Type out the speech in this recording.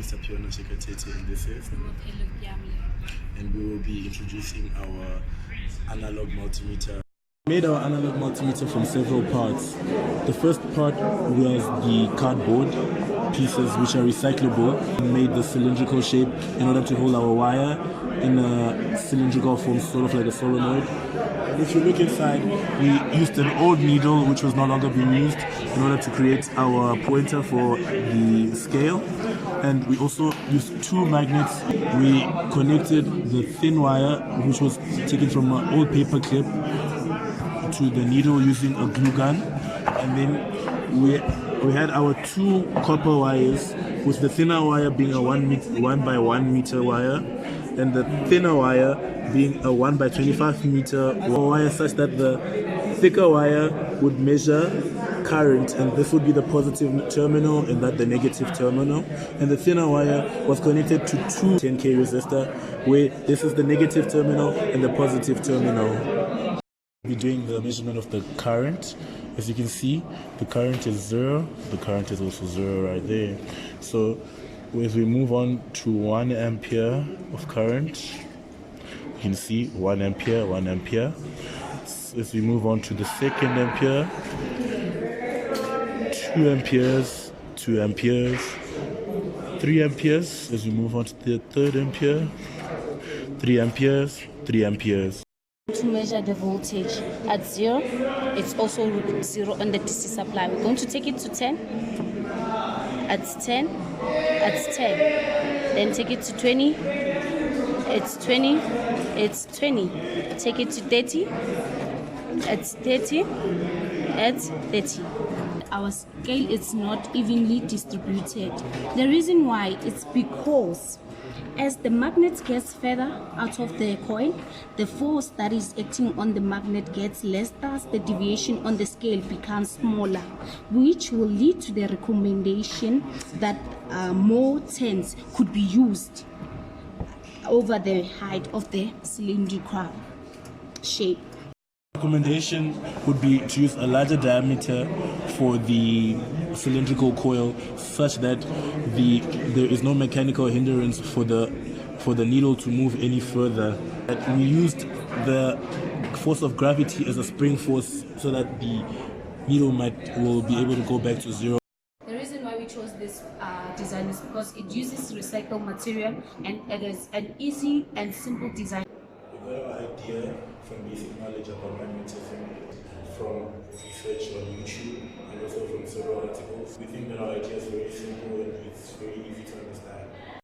Mr. Piona Shekatete, and this is. And we will be introducing our Analogue Multimeter. We made our Analogue Multimeter from several parts. The first part was the cardboard pieces, which are recyclable. We made the cylindrical shape in order to hold our wire in a cylindrical form, sort of like a solenoid. If you look inside, we used an old needle which was no longer being used in order to create our pointer for the scale. And we also used two magnets. We connected the thin wire, which was taken from an old paper clip, to the needle using a glue gun. And then we had our two copper wires, with the thinner wire being a 1 by 1 meter wire, and the thinner wire being a 1 by 25 meter wire, such that the thicker wire would measure current, and this would be the positive terminal and that the negative terminal. And the thinner wire was connected to two 10K resistor, where this is the negative terminal and the positive terminal. We'll be doing the measurement of the current. As you can see, the current is 0. The current is also 0 right there. So as we move on to 1 ampere of current, you can see 1 ampere, 1 ampere. As we move on to the second ampere, 2 amperes, 2 amperes, 3 amperes. As we move on to the third ampere, 3 amperes, 3 amperes. To measure the voltage at 0, it's also 0 on the DC supply. We're going to take it to 10, at 10, at 10, then take it to 20, it's 20, it's 20, take it to 30, it's 30, it's 30. Our scale is not evenly distributed. The reason why is because as the magnet gets further out of the coil, the force that is acting on the magnet gets less, thus the deviation on the scale becomes smaller, which will lead to the recommendation that more turns could be used over the height of the cylindrical shape. Recommendation would be to use a larger diameter for the cylindrical coil, such that there is no mechanical hindrance for the needle to move any further. We used the force of gravity as a spring force, so that the needle will be able to go back to 0. The reason why we chose this design is because it uses recycled material, and it is an easy and simple design. We got our idea from basic knowledge about magnetism, from research on YouTube, and also from several articles. We think that our idea is very simple and it's very easy